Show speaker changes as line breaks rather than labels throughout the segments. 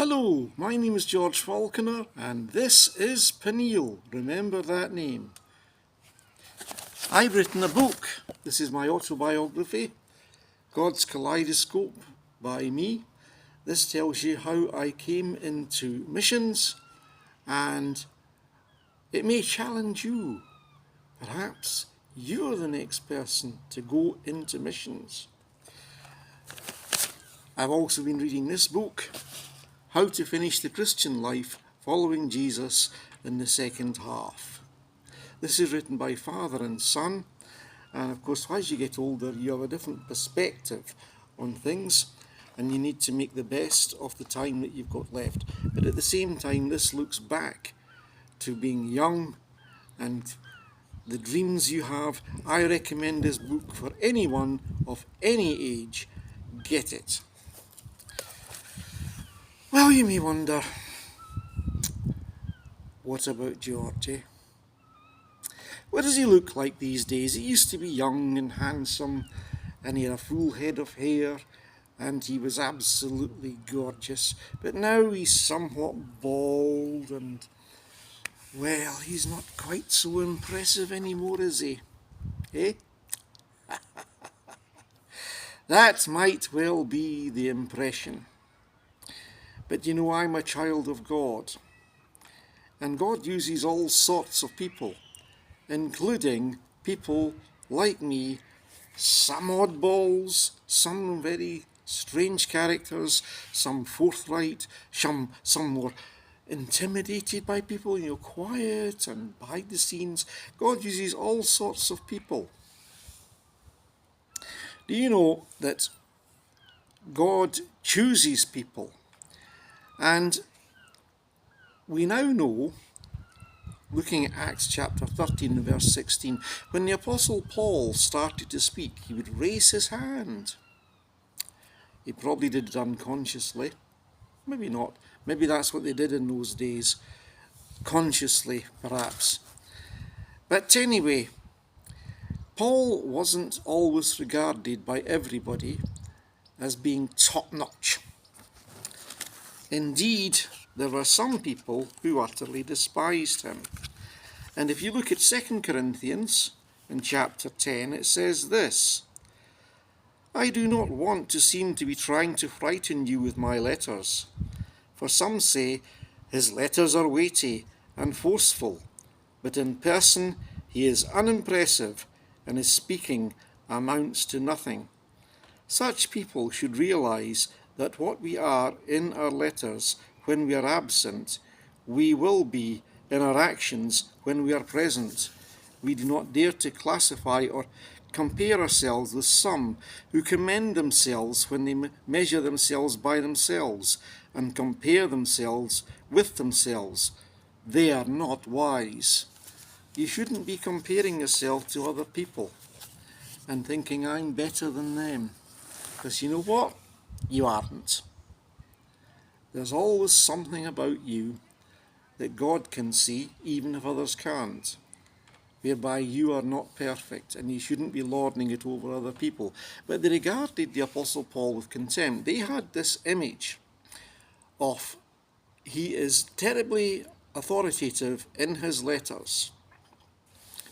Hello, my name is George Falconer and this is Peniel. Remember that name. I've written a book. This is my autobiography, God's Kaleidoscope by me. This tells you how I came into missions, and it may challenge you. Perhaps you're the next person to go into missions. I've also been reading this book, How to Finish the Christian Life Following Jesus in the Second Half. This is written by father and son, and of course as you get older you have a different perspective on things, and you need to make the best of the time that you've got left. But at the same time, this looks back to being young and the dreams you have. I recommend this book for anyone of any age. Get it. Well, you may wonder, what about George, eh? What does he look like these days? He used to be young and handsome, and he had a full head of hair, and he was absolutely gorgeous. But now he's somewhat bald, and, well, he's not quite so impressive anymore, is he? Eh? That might well be the impression. But you know, I'm a child of God, and God uses all sorts of people, including people like me, some oddballs, some very strange characters, some forthright, some more intimidated by people, quiet and behind the scenes. God uses all sorts of people. Do you know that God chooses people? And we now know, looking at Acts chapter 13 and verse 16, when the Apostle Paul started to speak, he would raise his hand. He probably did it unconsciously. Maybe not. Maybe that's what they did in those days. Consciously, perhaps. But anyway, Paul wasn't always regarded by everybody as being top-notch. Indeed, there were some people who utterly despised him. And if you look at 2 Corinthians in chapter 10, it says this: I do not want to seem to be trying to frighten you with my letters, for some say his letters are weighty and forceful, but in person he is unimpressive and his speaking amounts to nothing. Such people should realize that what we are in our letters when we are absent, we will be in our actions when we are present. We do not dare to classify or compare ourselves with some who commend themselves when they measure themselves by themselves and compare themselves with themselves. They are not wise. You shouldn't be comparing yourself to other people and thinking I'm better than them, because you know what? You aren't. There's always something about you that God can see, even if others can't, whereby you are not perfect, and you shouldn't be lording it over other people. But they regarded the Apostle Paul with contempt. They had this image of he is terribly authoritative in his letters,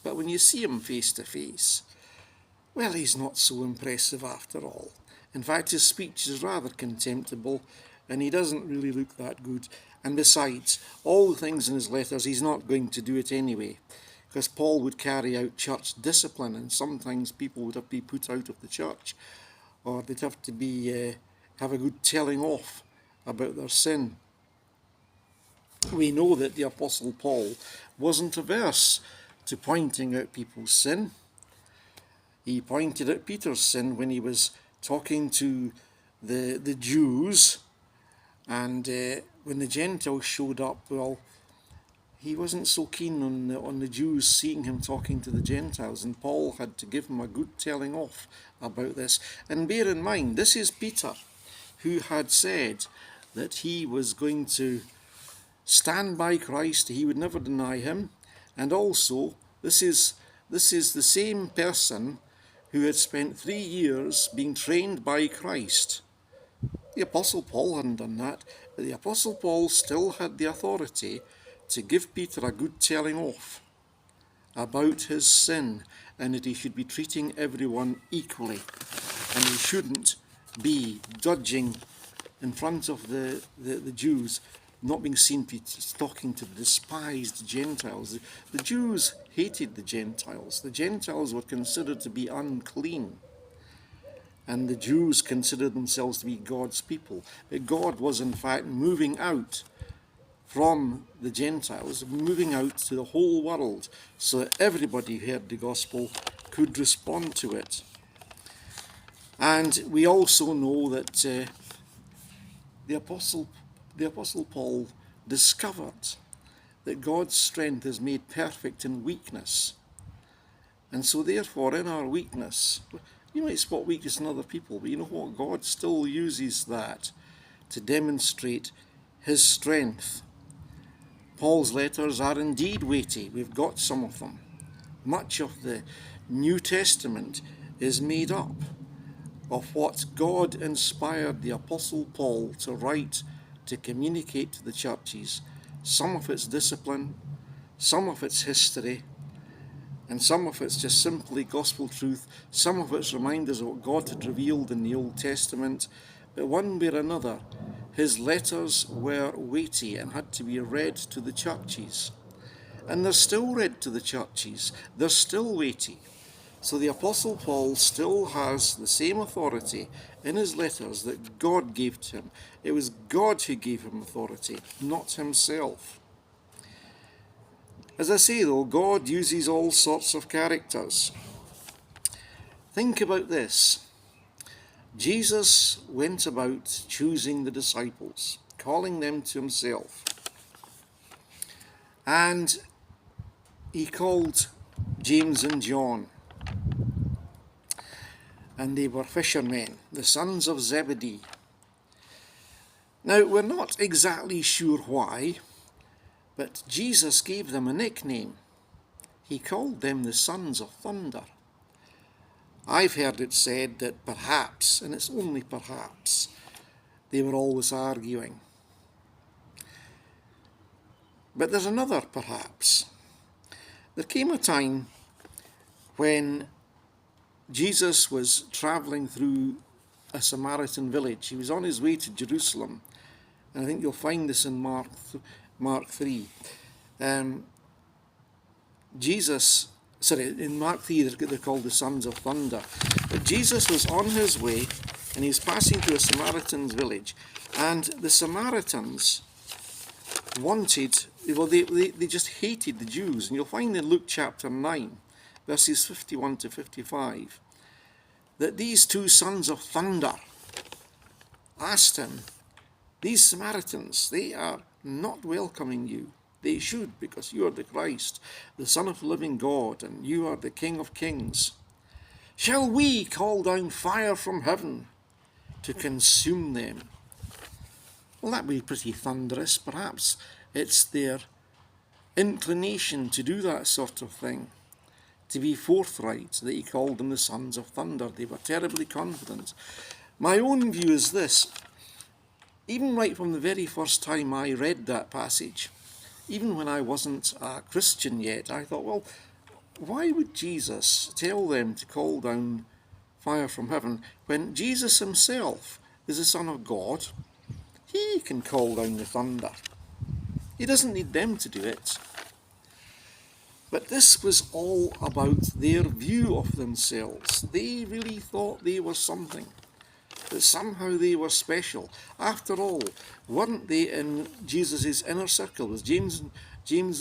but when you see him face to face, well, he's not so impressive after all. In fact, his speech is rather contemptible, and he doesn't really look that good. And besides, all the things in his letters, he's not going to do it anyway, because Paul would carry out church discipline, and sometimes people would have to be put out of the church, or they'd have to be have a good telling off about their sin. We know that the Apostle Paul wasn't averse to pointing out people's sin. He pointed out Peter's sin when he was talking to the Jews, and when the Gentiles showed up, well, he wasn't so keen on the Jews seeing him talking to the Gentiles, and Paul had to give him a good telling off about this. And bear in mind, this is Peter, who had said that he was going to stand by Christ, he would never deny him, and also this is the same person who had spent 3 years being trained by Christ. The Apostle Paul hadn't done that, but the Apostle Paul still had the authority to give Peter a good telling off about his sin, and that he should be treating everyone equally, and he shouldn't be judging in front of the Jews, not being seen talking to the despised Gentiles. The Jews hated the Gentiles. The Gentiles were considered to be unclean, and the Jews considered themselves to be God's people. But God was in fact moving out from the Gentiles, moving out to the whole world, so that everybody who heard the gospel could respond to it. And we also know that the Apostle Paul discovered that God's strength is made perfect in weakness. And so therefore, in our weakness, you might spot weakness in other people, but you know what? God still uses that to demonstrate his strength. Paul's letters are indeed weighty. We've got some of them. Much of the New Testament is made up of what God inspired the Apostle Paul to write, to communicate to the churches. Some of it's discipline, some of it's history, and some of it's just simply gospel truth. Some of it's reminders of what God had revealed in the Old Testament. But one way or another, his letters were weighty and had to be read to the churches. And they're still read to the churches. They're still weighty. So the Apostle Paul still has the same authority in his letters that God gave to him. It was God who gave him authority, not himself. As I say though, God uses all sorts of characters. Think about this. Jesus went about choosing the disciples, calling them to himself. And he called James and John. And they were fishermen, the sons of Zebedee. Now, we're not exactly sure why, but Jesus gave them a nickname. He called them the sons of thunder. I've heard it said that perhaps, and it's only perhaps, they were always arguing. But there's another perhaps. There came a time when Jesus was travelling through a Samaritan village. He was on his way to Jerusalem, and I think you'll find this in Mark 3. In Mark 3 they're called the sons of thunder. But Jesus was on his way, and he was passing through a Samaritan's village, and the Samaritans they just hated the Jews. And you'll find in Luke chapter 9, verses 51 to 55, that these two sons of thunder asked him, these Samaritans, they are not welcoming you. They should, because you are the Christ, the Son of the living God, and you are the King of kings. Shall we call down fire from heaven to consume them? Well, that would be pretty thunderous. Perhaps it's their inclination to do that sort of thing, to be forthright, that he called them the sons of thunder. They were terribly confident. My own view is this. Even right from the very first time I read that passage, even when I wasn't a Christian yet, I thought, well, why would Jesus tell them to call down fire from heaven when Jesus himself is the Son of God? He can call down the thunder. He doesn't need them to do it. But this was all about their view of themselves. They really thought they were something, that somehow they were special. After all, weren't they in Jesus' inner circle? It was James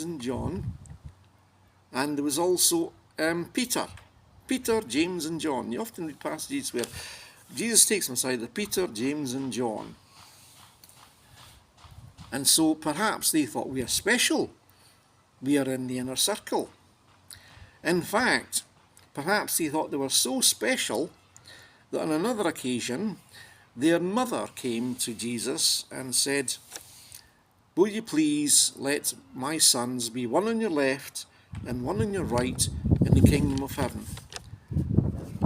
and John, and there was also Peter, James and John. You often read passages where Jesus takes them aside, Peter, James and John. And so perhaps they thought, we are special. We are in the inner circle. In fact, perhaps they thought they were so special that on another occasion, their mother came to Jesus and said, will you please let my sons be one on your left and one on your right in the kingdom of heaven?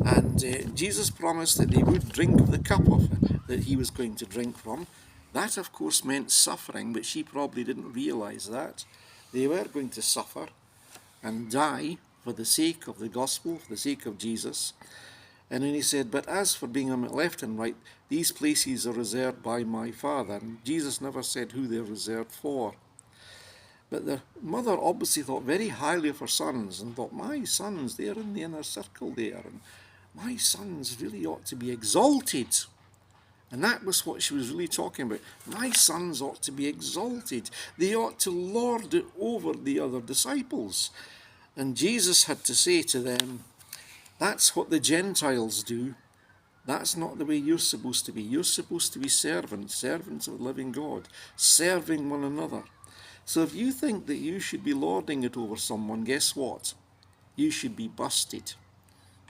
And Jesus promised that they would drink of the cup of that he was going to drink from. That, of course, meant suffering, but she probably didn't realize that. They were going to suffer and die for the sake of the gospel, for the sake of Jesus. And then he said, but as for being on my left and right, these places are reserved by my Father. And Jesus never said who they're reserved for. But the mother obviously thought very highly of her sons and thought, my sons, they're in the inner circle there, and my sons really ought to be exalted. And that was what she was really talking about. My sons ought to be exalted. They ought to lord it over the other disciples. And Jesus had to say to them, that's what the Gentiles do. That's not the way you're supposed to be. You're supposed to be servants of the living God, serving one another. So if you think that you should be lording it over someone, guess what? You should be busted.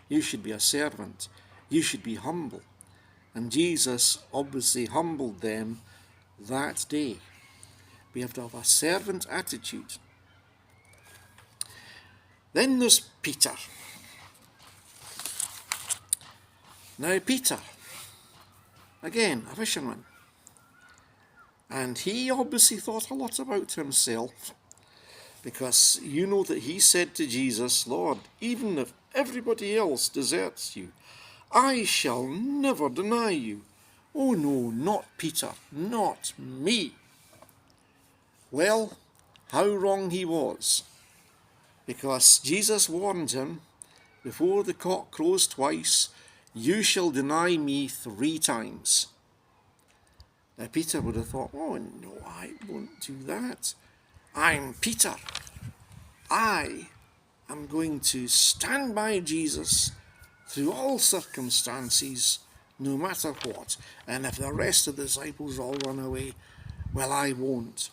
You should be a servant. You should be humble. And Jesus obviously humbled them that day. We have to have a servant attitude. Then there's Peter. Now Peter, again, a fisherman. And he obviously thought a lot about himself, because you know that he said to Jesus, Lord, even if everybody else deserts you, I shall never deny you. Oh no, not Peter, not me. Well, how wrong he was, because Jesus warned him, before the cock crows twice, you shall deny me 3 times. Now Peter would have thought, oh no, I won't do that. I'm Peter. I am going to stand by Jesus through all circumstances, no matter what. And if the rest of the disciples all run away, well, I won't.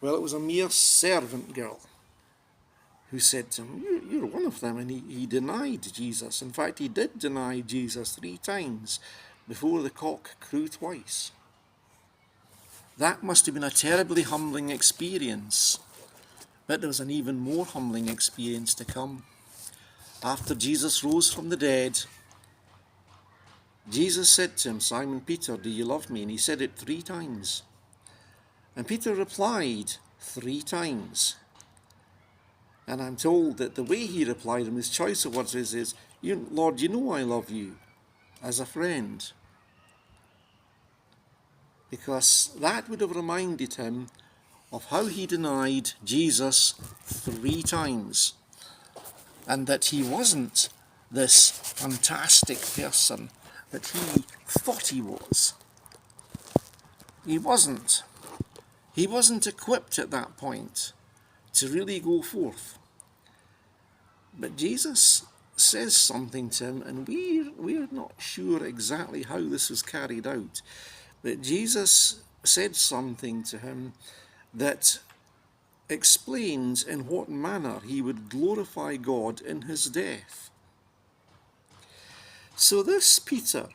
Well, it was a mere servant girl who said to him, you're one of them. And he denied Jesus. In fact, he did deny Jesus 3 times before the cock crew twice. That must have been a terribly humbling experience. But there was an even more humbling experience to come. After Jesus rose from the dead, Jesus said to him, Simon Peter, do you love me? And he said it 3 times. And Peter replied 3 times. And I'm told that the way he replied, and his choice of words is Lord, you know I love you, as a friend. Because that would have reminded him of how he denied Jesus 3 times. And that he wasn't this fantastic person that he thought he was. He wasn't. He wasn't equipped at that point to really go forth. But Jesus says something to him, and we're not sure exactly how this was carried out. But Jesus said something to him that explains in what manner he would glorify God in his death. So this Peter,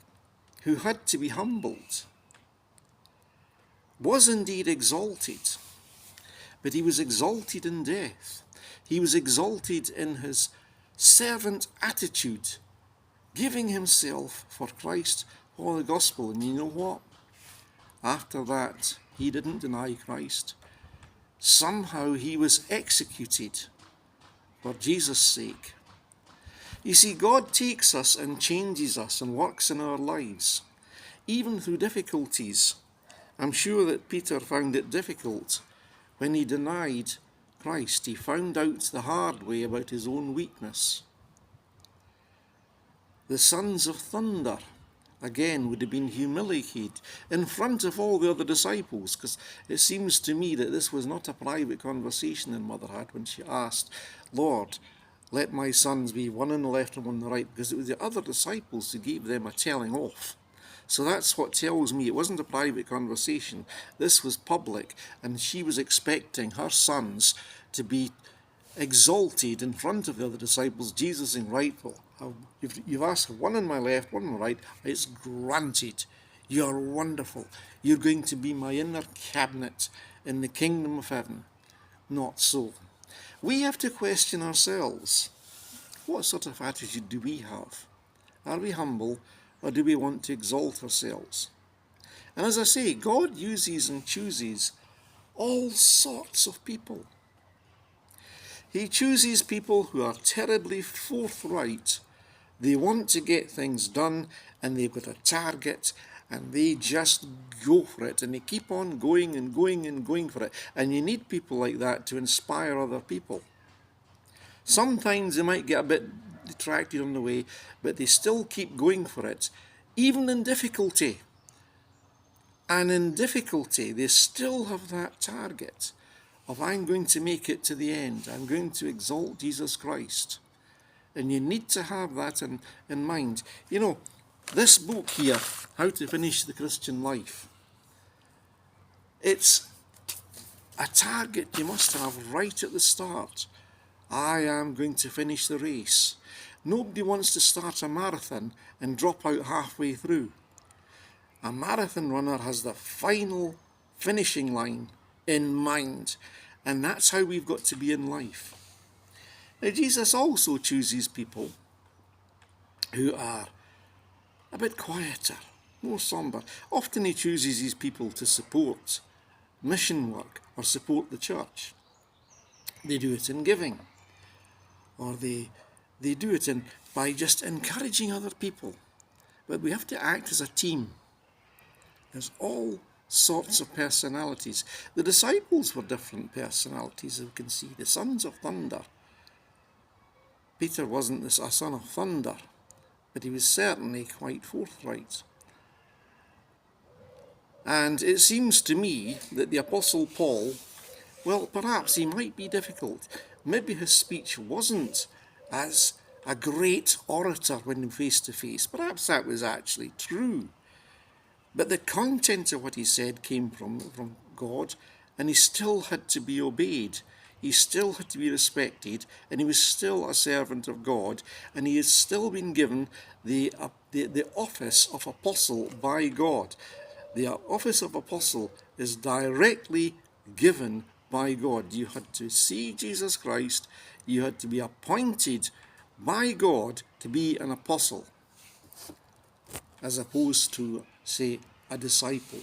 who had to be humbled, was indeed exalted, but he was exalted in death. He was exalted in his servant attitude, giving himself for Christ, for the gospel. And you know what? After that, he didn't deny Christ. Somehow he was executed for Jesus' sake. You see, God takes us and changes us and works in our lives, even through difficulties. I'm sure that Peter found it difficult when he denied Christ. He found out the hard way about his own weakness. The sons of thunder, again, would have been humiliated in front of all the other disciples, because it seems to me that this was not a private conversation that Mother had when she asked, Lord, let my sons be one on the left and one on the right, because it was the other disciples who gave them a telling off. So that's what tells me it wasn't a private conversation. This was public, and she was expecting her sons to be exalted in front of the other disciples. Jesus in right, you've asked for one on my left, one on my right. It's granted. You're wonderful. You're going to be my inner cabinet in the kingdom of heaven. Not so. We have to question ourselves. What sort of attitude do we have? Are we humble, or do we want to exalt ourselves? And as I say, God uses and chooses all sorts of people. He chooses people who are terribly forthright. They want to get things done, and they've got a target, and they just go for it, and they keep on going and going and going for it. And you need people like that to inspire other people. Sometimes they might get a bit detracted on the way, but they still keep going for it, even in difficulty. And in difficulty, they still have that target of, I'm going to make it to the end. I'm going to exalt Jesus Christ. And you need to have that in mind. You know, this book here, How to Finish the Christian Life, it's a target you must have right at the start. I am going to finish the race. Nobody wants to start a marathon and drop out halfway through. A marathon runner has the final finishing line in mind, and that's how we've got to be in life. Now, Jesus also chooses people who are a bit quieter, more sombre. Often he chooses these people to support mission work or support the church. They do it in giving, or they do it by just encouraging other people. But we have to act as a team. There's all sorts of personalities. The disciples were different personalities, as we can see. The sons of thunder. Peter wasn't a son of thunder, but he was certainly quite forthright. And it seems to me that the Apostle Paul, well, perhaps he might be difficult. Maybe his speech wasn't as a great orator when face to face. Perhaps that was actually true. But the content of what he said came from God, and he still had to be obeyed. He still had to be respected, and he was still a servant of God, and he has still been given the office of apostle by God. The office of apostle is directly given by God. You had to see Jesus Christ. You had to be appointed by God to be an apostle, as opposed to, say, a disciple.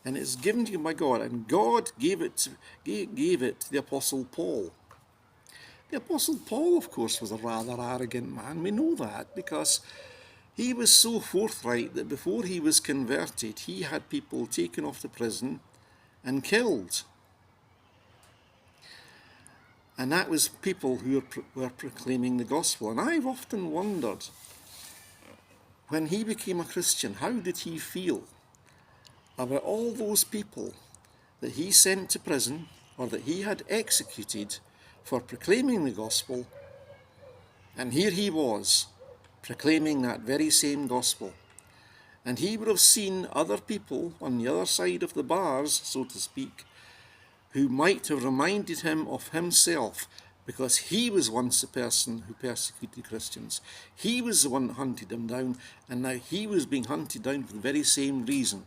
And it's given to you by God, and God gave it to the Apostle Paul. The Apostle Paul, of course, was a rather arrogant man. We know that because he was so forthright that before he was converted, he had people taken off to prison and killed. And that was people who were proclaiming the gospel. And I've often wondered, when he became a Christian, how did he feel about all those people that he sent to prison or that he had executed for proclaiming the gospel? And here he was, proclaiming that very same gospel. And he would have seen other people on the other side of the bars, so to speak, who might have reminded him of himself, because he was once the person who persecuted Christians. He was the one that hunted them down, and now he was being hunted down for the very same reason.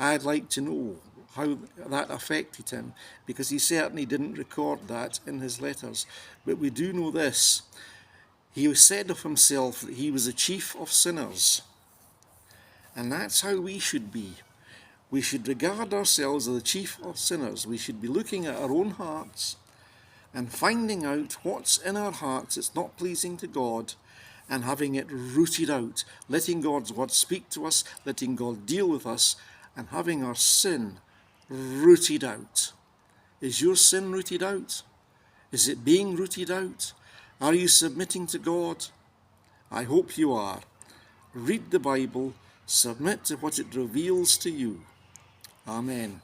I'd like to know how that affected him, because he certainly didn't record that in his letters. But we do know this. He said of himself that he was the chief of sinners. And that's how we should be. We should regard ourselves as the chief of sinners. We should be looking at our own hearts and finding out what's in our hearts that's not pleasing to God, and having it rooted out, letting God's word speak to us, letting God deal with us, and having our sin rooted out. Is your sin rooted out? Is it being rooted out? Are you submitting to God? I hope you are. Read the Bible, submit to what it reveals to you. Amen.